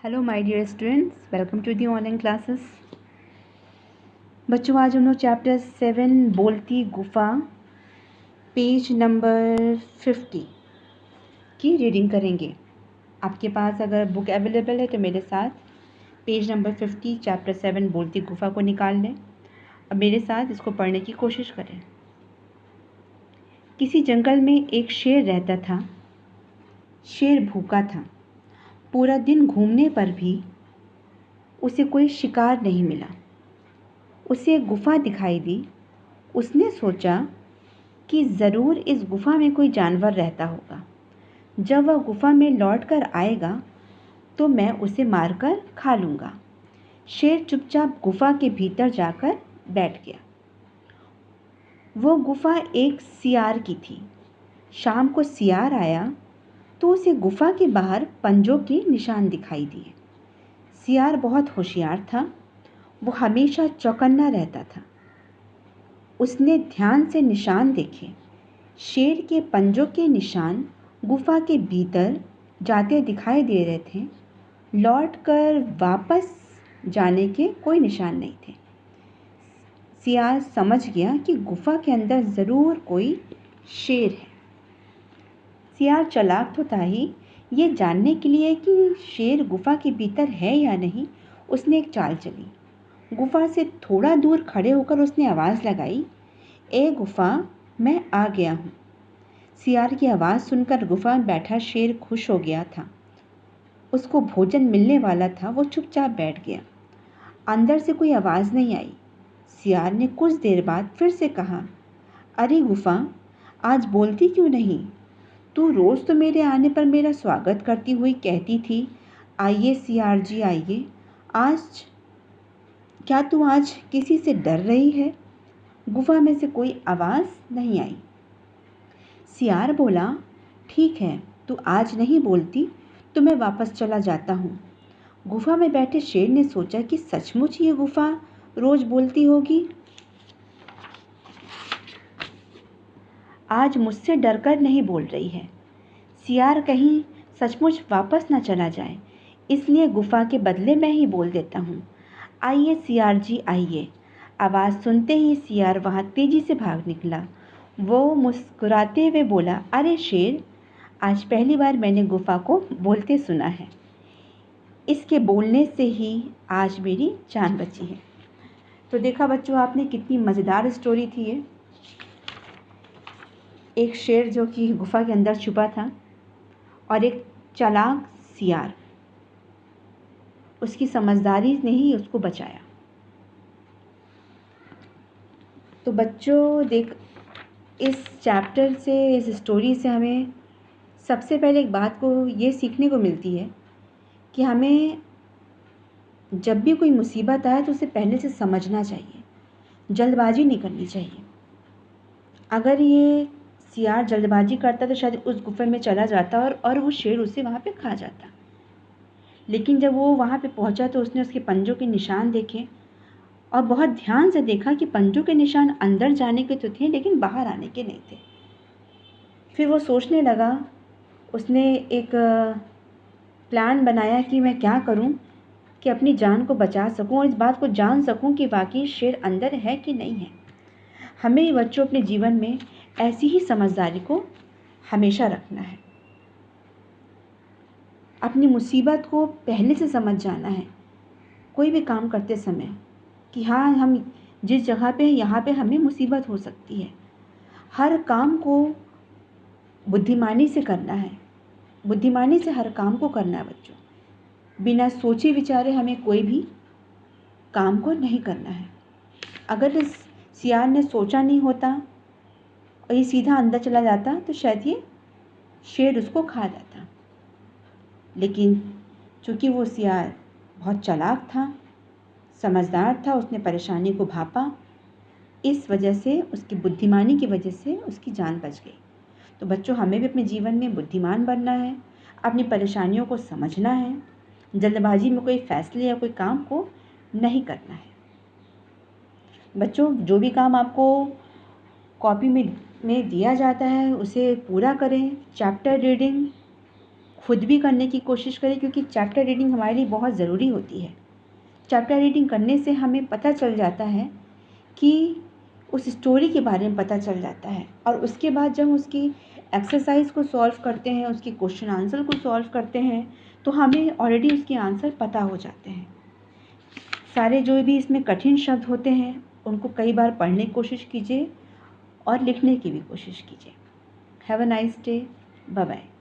Hello my dear students, welcome to the online classes. बच्चों, आज हम लोग चैप्टर 7 बोलती गुफा पेज नंबर 50 की रीडिंग करेंगे। आपके पास अगर बुक अवेलेबल है तो मेरे साथ पेज नंबर 50 चैप्टर 7 बोलती गुफा को निकाल लें और मेरे साथ इसको पढ़ने की कोशिश करें। किसी जंगल में एक शेर रहता था। शेर भूखा था। पूरा दिन घूमने पर भी उसे कोई शिकार नहीं मिला। उसे एक गुफा दिखाई दी। उसने सोचा कि ज़रूर इस गुफा में कोई जानवर रहता होगा। जब वह गुफा में लौट कर आएगा तो मैं उसे मारकर खा लूँगा। शेर चुपचाप गुफा के भीतर जाकर बैठ गया। वो गुफा एक सियार की थी। शाम को सियार आया तो उसे गुफा के बाहर पंजों के निशान दिखाई दिए। सियार बहुत होशियार था। वो हमेशा चौकन्ना रहता था। उसने ध्यान से निशान देखे। शेर के पंजों के निशान गुफा के भीतर जाते दिखाई दे रहे थे। लौट कर वापस जाने के कोई निशान नहीं थे। सियार समझ गया कि गुफा के अंदर ज़रूर कोई शेर है। सियार चालाक तो था ही। ये जानने के लिए कि शेर गुफा के भीतर है या नहीं, उसने एक चाल चली। गुफा से थोड़ा दूर खड़े होकर उसने आवाज़ लगाई, ए गुफा, मैं आ गया हूँ। सियार की आवाज़ सुनकर गुफा में बैठा शेर खुश हो गया था। उसको भोजन मिलने वाला था। वो चुपचाप बैठ गया। अंदर से कोई आवाज़ नहीं आई। सियार ने कुछ देर बाद फिर से कहा, अरे गुफा, आज बोलती क्यों नहीं? तू रोज़ तो मेरे आने पर मेरा स्वागत करती हुई कहती थी, आइए सियार जी आइए। आज क्या तू आज किसी से डर रही है? गुफा में से कोई आवाज़ नहीं आई। सियार बोला, ठीक है, तू आज नहीं बोलती तो मैं वापस चला जाता हूँ। गुफा में बैठे शेर ने सोचा कि सचमुच ये गुफा रोज़ बोलती होगी। आज मुझसे डरकर नहीं बोल रही है। सियार कहीं सचमुच वापस न चला जाए, इसलिए गुफा के बदले मैं ही बोल देता हूँ। आइए सियार जी आइए। आवाज़ सुनते ही सियार वहाँ तेज़ी से भाग निकला। वो मुस्कुराते हुए बोला, अरे शेर, आज पहली बार मैंने गुफा को बोलते सुना है। इसके बोलने से ही आज मेरी जान बची है। तो देखा बच्चों आपने, कितनी मज़ेदार स्टोरी थी ये। एक शेर जो कि गुफा के अंदर छुपा था और एक चालाक सियार, उसकी समझदारी ने ही उसको बचाया। तो बच्चों देख, इस चैप्टर से, इस स्टोरी से हमें सबसे पहले एक बात को ये सीखने को मिलती है कि हमें जब भी कोई मुसीबत आए तो उसे पहले से समझना चाहिए, जल्दबाजी नहीं करनी चाहिए। अगर ये सियार जल्दबाजी करता तो शायद उस गुफा में चला जाता और वो शेर उसे वहाँ पे खा जाता। लेकिन जब वो वहाँ पे पहुँचा तो उसने उसके पंजों के निशान देखे और बहुत ध्यान से देखा कि पंजों के निशान अंदर जाने के तो थे लेकिन बाहर आने के नहीं थे। फिर वो सोचने लगा, उसने एक प्लान बनाया कि मैं क्या करूं कि अपनी जान को बचा सकूं और इस बात को जान सकूं कि वाकई शेर अंदर है कि नहीं है। हमें बच्चों अपने जीवन में ऐसी ही समझदारी को हमेशा रखना है। अपनी मुसीबत को पहले से समझ जाना है कोई भी काम करते समय कि हाँ, हम जिस जगह पे यहाँ पे हमें मुसीबत हो सकती है। हर काम को बुद्धिमानी से करना है। बुद्धिमानी से हर काम को करना है बच्चों। बिना सोचे विचारे हमें कोई भी काम को नहीं करना है। अगर इस सियार ने सोचा नहीं होता और ये सीधा अंदर चला जाता तो शायद ये शेर उसको खा जाता। लेकिन चूँकि वो सियार बहुत चालाक था, समझदार था, उसने परेशानी को भापा, इस वजह से, उसकी बुद्धिमानी की वजह से उसकी जान बच गई। तो बच्चों, हमें भी अपने जीवन में बुद्धिमान बनना है, अपनी परेशानियों को समझना है, जल्दबाजी में कोई फैसले या कोई काम को नहीं करना है। बच्चों, जो भी काम आपको कॉपी में दिया जाता है उसे पूरा करें। चैप्टर रीडिंग खुद भी करने की कोशिश करें, क्योंकि चैप्टर रीडिंग हमारे लिए बहुत ज़रूरी होती है। चैप्टर रीडिंग करने से हमें पता चल जाता है कि उस स्टोरी के बारे में पता चल जाता है, और उसके बाद जब उसकी एक्सरसाइज को सॉल्व करते हैं, उसके क्वेश्चन आंसर को सॉल्व करते हैं, तो हमें ऑलरेडी उसके आंसर पता हो जाते हैं। सारे जो भी इसमें कठिन शब्द होते हैं उनको कई बार पढ़ने की कोशिश कीजिए और लिखने की भी कोशिश कीजिए। Have a nice day. Bye bye.